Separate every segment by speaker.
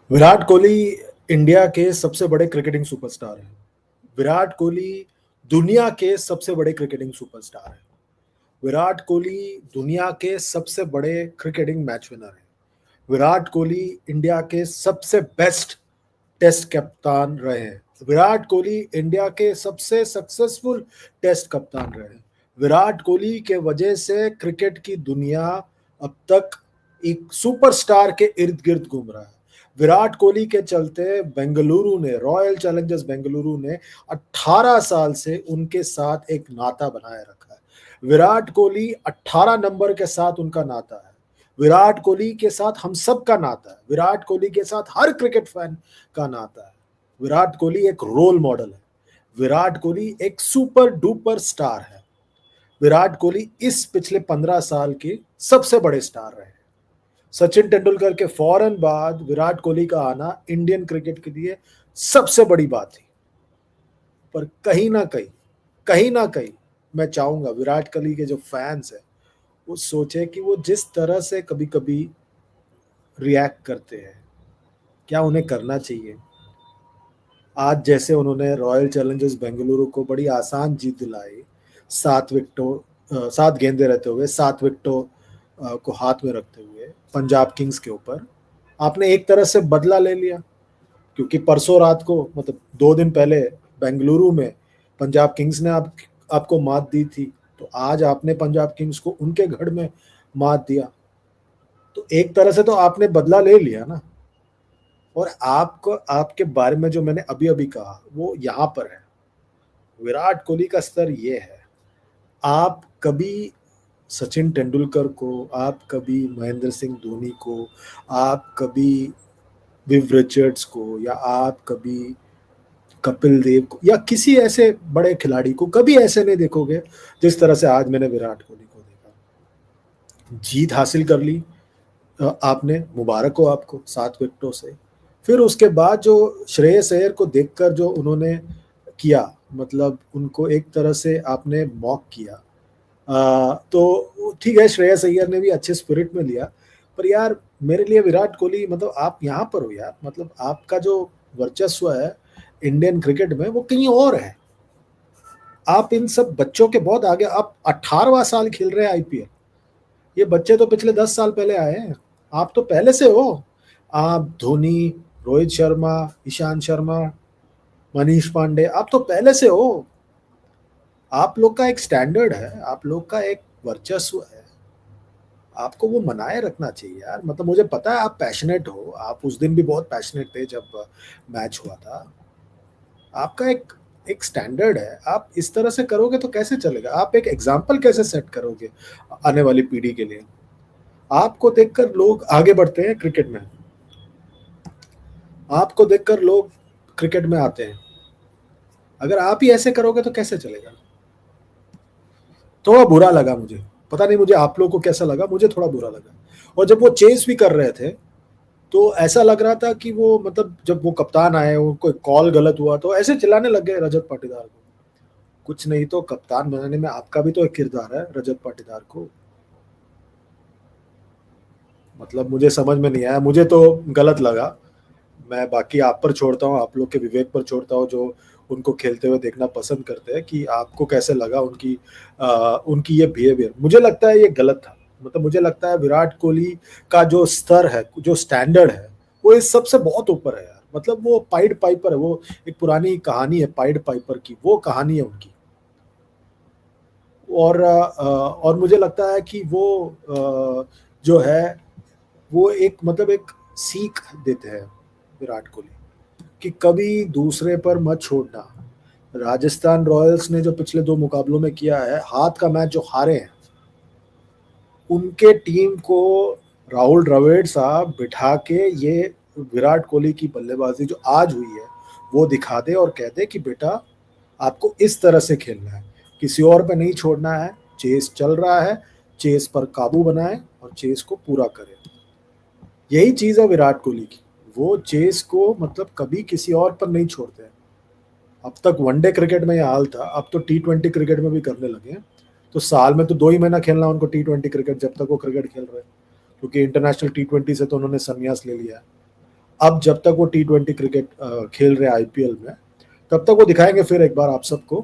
Speaker 1: Virat Kohli India के सबसे बड़े क्रिकेटिंग सुपरस्टार हैं। विराट कोहली दुनिया के सबसे बड़े क्रिकेटिंग सुपरस्टार हैं। विराट कोहली दुनिया के सबसे बड़े क्रिकेटिंग मैच विनर हैं। विराट कोहली इंडिया के सबसे बेस्ट टेस्ट कप्तान रहे हैं। विराट कोहली इंडिया के सबसे सक्सेसफुल टेस्ट कप्तान रहे हैं। विराट कोहली के वजह से क्रिकेट की दुनिया अब तक एक सुपरस्टार के इर्द गिर्द घूम रहा है। विराट कोहली के चलते बेंगलुरु ने, रॉयल चैलेंजर्स बेंगलुरु ने 18 साल से उनके साथ एक नाता बनाए रखा है। विराट कोहली 18 नंबर के साथ उनका नाता है। विराट कोहली के साथ हम सब का नाता है। विराट कोहली के साथ हर क्रिकेट फैन का नाता है। विराट कोहली एक रोल मॉडल है। विराट कोहली एक सुपर डुपर स्टार है। विराट कोहली इस पिछले 15 साल के सबसे बड़े स्टार रहे हैं। सचिन तेंदुलकर के फौरन बाद विराट कोहली का आना इंडियन क्रिकेट के लिए सबसे बड़ी बात थी। पर कहीं ना कहीं मैं चाहूंगा विराट कोहली के जो फैंस हैं वो सोचे कि वो जिस तरह से कभी कभी रिएक्ट करते हैं, क्या उन्हें करना चाहिए। आज जैसे उन्होंने रॉयल चैलेंजर्स बेंगलुरु को बड़ी आसान जीत दिलाई, 7 गेंदे रहते हुए 7 विकेटों को हाथ में रखते हुए पंजाब किंग्स के ऊपर आपने एक तरह से बदला ले लिया। क्योंकि परसों रात को, मतलब 2 दिन पहले, बेंगलुरु में पंजाब किंग्स ने आपको मात दी थी, तो आज आपने पंजाब किंग्स को उनके घर में मात दिया। तो एक तरह से तो आपने बदला ले लिया ना। और आपको, आपके बारे में जो मैंने अभी अभी कहा वो यहाँ पर है। विराट कोहली का स्तर ये है। आप कभी सचिन तेंदुलकर को, आप कभी महेंद्र सिंह धोनी को, आप कभी विव रिचर्ड्स को, या आप कभी कपिल देव को, या किसी ऐसे बड़े खिलाड़ी को कभी ऐसे नहीं देखोगे जिस तरह से आज मैंने विराट कोहली को देखा। जीत हासिल कर ली आपने, मुबारक हो आपको 7 विकेटों से। फिर उसके बाद जो श्रेयस अय्यर को देखकर जो उन्होंने किया, मतलब उनको एक तरह से आपने मॉक किया। तो ठीक है, श्रेयस अय्यर ने भी अच्छे स्पिरिट में लिया। पर यार मेरे लिए विराट कोहली, मतलब आप यहाँ पर हो यार, मतलब आपका जो वर्चस्व है इंडियन क्रिकेट में वो कहीं और है। आप इन सब बच्चों के बहुत आगे। आप 18वां साल खेल रहे हैं आईपीएल। ये बच्चे तो पिछले 10 साल पहले आए हैं। आप तो पहले से हो। आप धोनी, रोहित शर्मा, ईशांत शर्मा, मनीष पांडे, आप तो पहले से हो। आप लोग का एक स्टैंडर्ड है, आप लोग का एक वर्चस्व है। आपको वो बनाए रखना चाहिए यार। मतलब मुझे पता है आप पैशनेट हो, आप उस दिन भी बहुत पैशनेट थे जब मैच हुआ था। आपका एक एक स्टैंडर्ड है। आप इस तरह से करोगे तो कैसे चलेगा। आप एक एग्जाम्पल कैसे सेट करोगे आने वाली पीढ़ी के लिए। आपको देखकर लोग आगे बढ़ते हैं क्रिकेट में। आपको देखकर लोग क्रिकेट में आते हैं। अगर आप ही ऐसे करोगे तो कैसे चलेगा। थोड़ा बुरा लगा मुझे। पता नहीं मुझे आप लोगों को कैसा लगा, मुझे थोड़ा बुरा लगा। और जब वो चेस भी कर रहे थे तो ऐसा लग रहा था कि वो, मतलब जब वो कप्तान आए, उनको कॉल गलत हुआ तो ऐसे चिल्लाने लग गए रजत पाटीदार को। कुछ नहीं तो कप्तान बनाने में आपका भी तो एक किरदार है रजत पाटीदार को। मतलब मुझे समझ में नहीं आया, मुझे तो गलत लगा। मैं बाकी आप पर छोड़ता हूँ, आप लोग के विवेक पर छोड़ता हूँ जो उनको खेलते हुए देखना पसंद करते हैं, कि आपको कैसे लगा उनकी ये बिहेवियर। मुझे लगता है ये गलत था। मतलब मुझे लगता है विराट कोहली का जो स्तर है, जो स्टैंडर्ड है, वो इस सबसे बहुत ऊपर है यार। मतलब वो पाइड पाइपर है। वो एक पुरानी कहानी है पाइड पाइपर की, वो कहानी है उनकी। और मुझे लगता है कि वो जो है वो एक, मतलब एक सीख देते हैं विराट कोहली कि कभी दूसरे पर मत छोड़ना। राजस्थान रॉयल्स ने जो पिछले 2 मुकाबलों में किया है, हाथ का मैच जो हारे हैं, उनके टीम को राहुल द्रविड़ साहब बिठा के ये विराट कोहली की बल्लेबाजी जो आज हुई है वो दिखा दे और कह दे कि बेटा आपको इस तरह से खेलना है, किसी और पे नहीं छोड़ना है। चेस चल रहा है, चेस पर काबू बनाए और चेस को पूरा करें। यही चीज है विराट कोहली की। वो चेस को मतलब कभी किसी और पर नहीं छोड़ते हैं। अब तक वनडे क्रिकेट में यह हाल था, अब तो T20 क्रिकेट में भी करने लगे हैं। तो साल में तो 2 ही महीना खेलना उनको T20 क्रिकेट, जब तक वो क्रिकेट खेल रहे हैं। क्योंकि इंटरनेशनल T20 से तो उन्होंने संन्यास ले लिया है। अब जब तक वो T20 क्रिकेट खेल रहे IPL में, तब तक वो दिखाएंगे फिर एक बार आप सबको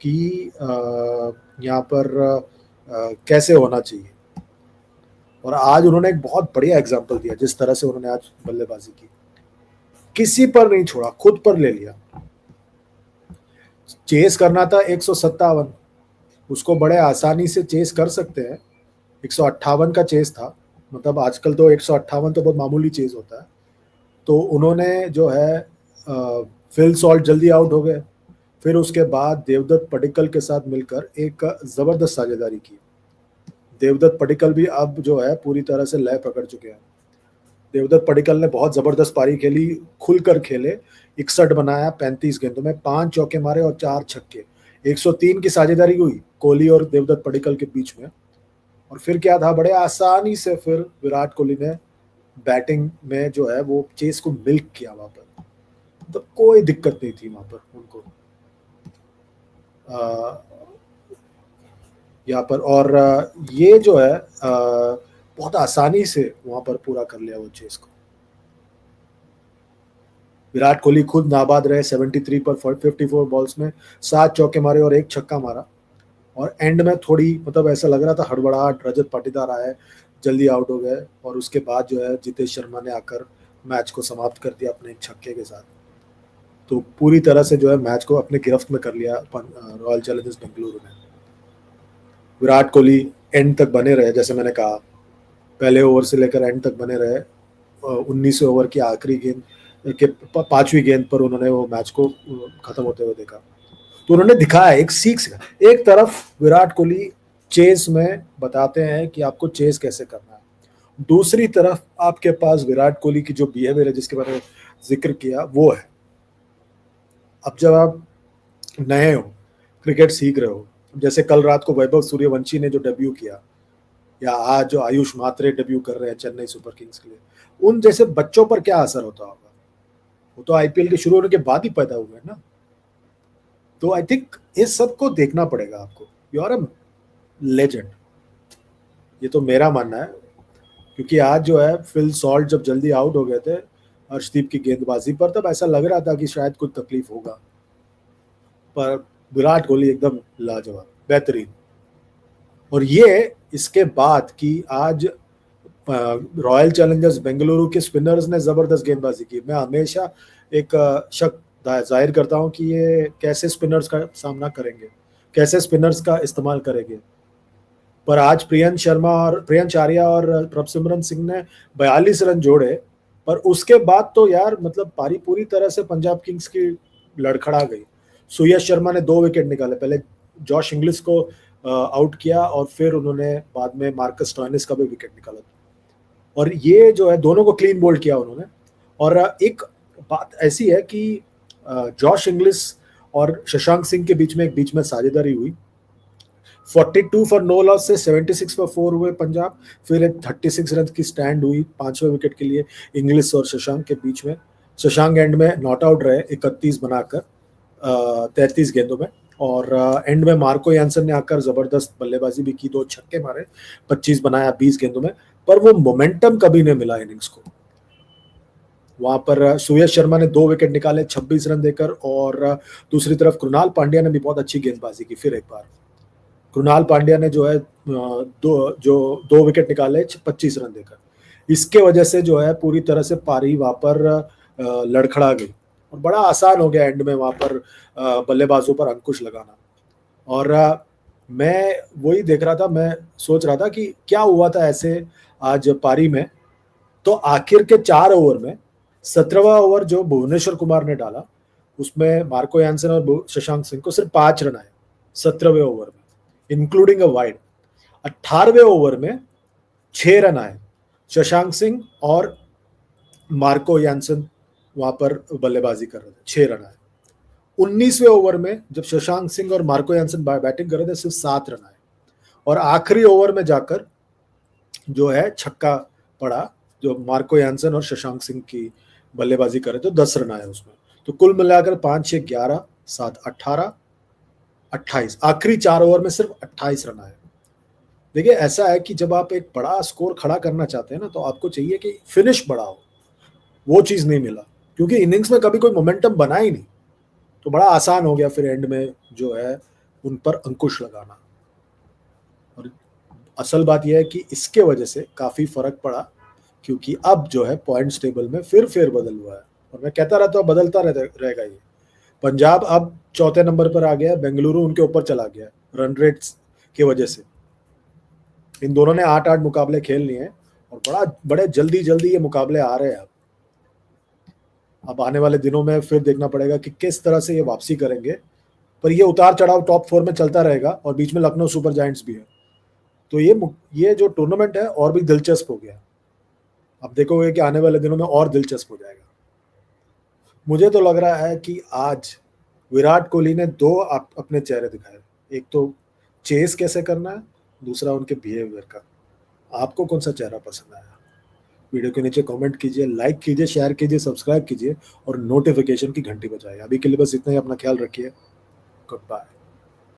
Speaker 1: कि यहाँ पर कैसे होना चाहिए। और आज उन्होंने एक बहुत बढ़िया एग्जाम्पल दिया, जिस तरह से उन्होंने आज बल्लेबाजी की, किसी पर नहीं छोड़ा, खुद पर ले लिया। चेस करना था 157, उसको बड़े आसानी से चेस कर सकते हैं। 158 का चेस था, मतलब आजकल तो 158 तो बहुत मामूली चेज होता है। तो उन्होंने जो है फिल सॉल्ट जल्दी आउट हो गए। फिर उसके बाद देवदत्त पडिक्कल के साथ मिलकर एक जबरदस्त साझेदारी की। देवदत्त पडिक्कल भी अब जो है पूरी तरह से लय पकड़ चुके हैं। देवदत्त पडिक्कल ने बहुत जबरदस्त पारी खेली, खुलकर खेले, 61 बनाया 35 गेंदों में, 5 चौके मारे और 4 छक्के। 103 की साझेदारी हुई कोहली और देवदत्त पडिक्कल के बीच में। और फिर क्या था, बड़े आसानी से फिर विराट कोहली ने बैटिंग में जो है वो चेस को मिल्क किया वहां पर, तो कोई दिक्कत नहीं थी वहां पर उनको यहाँ पर। और ये जो है बहुत आसानी से वहां पर पूरा कर लिया वो चेस को। विराट कोहली खुद नाबाद रहे, 73 पर 54 बॉल्स में 7 चौके मारे और 1 छक्का मारा। और एंड में थोड़ी मतलब ऐसा लग रहा था हड़बड़ाहट, रजत पाटीदार आए, जल्दी आउट हो गए, और उसके बाद जो है जितेश शर्मा ने आकर मैच को समाप्त कर दिया अपने एक छक्के के साथ। तो पूरी तरह से जो है मैच को अपने गिरफ्त में कर लिया रॉयल चैलेंजर्स बेंगलुरु ने। विराट कोहली एंड तक बने रहे, जैसे मैंने कहा, पहले ओवर से लेकर एंड तक बने रहे। 19वें ओवर की आखिरी गेंद के 5वीं गेंद पर उन्होंने वो मैच को खत्म होते हुए देखा। तो उन्होंने दिखाया एक सीख सिखा। एक तरफ विराट कोहली चेस में बताते हैं कि आपको चेस कैसे करना है, दूसरी तरफ आपके पास विराट कोहली की जो बिहेवियर है, जिसके बारे में जिक्र किया, वो है। अब जब आप नए हो, क्रिकेट सीख रहे हो, जैसे कल रात को वैभव सूर्यवंशी ने जो डेब्यू किया, या आज जो आयुष मात्रे डेब्यू कर रहे हैं चेन्नई सुपर किंग्स के लिए, उन जैसे बच्चों पर क्या असर होता होगा? वो तो IPL के शुरू होने के बाद ही पैदा हुए ना। तो आई थिंक इस सब को देखना पड़ेगा आपको। यू आर अ लेजेंड, ये तो मेरा मानना है। क्योंकि आज जो है फिल सॉल्ट जब जल्दी आउट हो गए थे हर्षदीप की गेंदबाजी पर, तब ऐसा लग रहा था कि शायद कुछ तकलीफ होगा, पर विराट कोहली एकदम लाजवाब, बेहतरीन। और ये इसके बाद कि आज रॉयल चैलेंजर्स बेंगलुरु के स्पिनर्स ने जबरदस्त गेंदबाजी की। मैं हमेशा एक शक जाहिर करता हूं कि ये कैसे स्पिनर्स का सामना करेंगे, कैसे स्पिनर्स का इस्तेमाल करेंगे। पर आज प्रियंश आर्या और प्रभसिमरन सिंह ने 42 रन जोड़े। पर उसके बाद तो यार मतलब पारी पूरी तरह से पंजाब किंग्स की लड़खड़ा गई। सुयश शर्मा ने 2 विकेट निकाले, पहले जॉश इंग्लिश को आउट किया और फिर उन्होंने बाद में मार्कस स्टोइनिस का भी विकेट निकाला। और ये जो है दोनों को क्लीन बोल्ड किया उन्होंने। और एक बात ऐसी है कि जॉश इंग्लिश और शशांक सिंह के बीच में साझेदारी हुई। 42 फॉर नो लॉस से 76 फॉर 4 हुए पंजाब। फिर एक 36 रन की स्टैंड हुई 5वें विकेट के लिए इंग्लिश और शशांक के बीच में। शशांक एंड में नॉट आउट रहे 31 बनाकर 33 गेंदों में। और एंड में मार्को यानसन ने आकर जबरदस्त बल्लेबाजी भी की, 2 छक्के मारे, 25 बनाया 20 गेंदों में। पर वो मोमेंटम कभी नहीं मिला इनिंग्स को। वहां पर सुयश शर्मा ने 2 विकेट निकाले 26 रन देकर, और दूसरी तरफ कृणाल पांड्या ने भी बहुत अच्छी गेंदबाजी की। फिर एक बार कृणाल पांड्या ने जो है 2 विकेट निकाले 25 रन देकर। इसके वजह से जो है पूरी तरह से पारी वहां पर लड़खड़ा गई, और बड़ा आसान हो गया एंड में वहां पर बल्लेबाजों पर अंकुश लगाना। और मैं वही देख रहा था, मैं सोच रहा था कि क्या हुआ था ऐसे आज पारी में। तो आखिर के 4 ओवर में 17वां ओवर जो भुवनेश्वर कुमार ने डाला, उसमें मार्को यानसन और शशांक सिंह को सिर्फ 5 रन आए 17वें ओवर में, इंक्लूडिंग अ वाइड। 18वें ओवर में 6 रन आए, शशांक सिंह और मार्को यानसन वहां पर बल्लेबाजी कर रहे थे, 6 रन आए। 19वें ओवर में जब शशांक सिंह और मार्को यानसन बैटिंग कर रहे थे, सिर्फ 7 रन आए। और आखिरी ओवर में जाकर जो है छक्का पड़ा, जो मार्को यानसन और शशांक सिंह की बल्लेबाजी कर रहे थे, 10 रन आए उसमें। तो कुल मिलाकर 5 6 11 7 18 28, आखिरी 4 ओवर में सिर्फ 28 रन आए। देखिए ऐसा है कि जब आप एक बड़ा स्कोर खड़ा करना चाहते हैं ना, तो आपको चाहिए कि फिनिश बड़ा हो। वो चीज़ नहीं मिला, क्योंकि इनिंग्स में कभी कोई मोमेंटम बना ही नहीं, तो बड़ा आसान हो गया फिर एंड में जो है उन पर अंकुश लगाना। और असल बात यह है कि इसके वजह से काफ़ी फ़र्क पड़ा, क्योंकि अब जो है पॉइंट्स टेबल में फिर फेरबदल हुआ है, और मैं कहता रहता हूँ बदलता रहेगा ये। पंजाब अब चौथे नंबर पर आ गया है, बेंगलुरु उनके ऊपर चला गया है रन रेट्स की वजह से। इन दोनों ने 8-8 मुकाबले खेल लिए हैं, और बड़े जल्दी जल्दी ये मुकाबले आ रहे हैं। अब आने वाले दिनों में फिर देखना पड़ेगा कि किस तरह से ये वापसी करेंगे, पर ये उतार चढ़ाव टॉप 4 में चलता रहेगा, और बीच में लखनऊ सुपर जायंट्स भी है। तो ये जो टूर्नामेंट है और भी दिलचस्प हो गया। अब देखोगे कि आने वाले दिनों में और दिलचस्प हो जाएगा। मुझे तो लग रहा है कि आज विराट कोहली ने दो अपने चेहरे दिखाए। एक तो चेस कैसे करना है, दूसरा उनके बिहेवियर का। आपको कौन सा चेहरा पसंद आया? वीडियो के नीचे कमेंट कीजिए, लाइक कीजिए, शेयर कीजिए, सब्सक्राइब कीजिए, और नोटिफिकेशन की घंटी बजाइए। अभी के लिए बस इतना ही। अपना ख्याल रखिए। Good bye.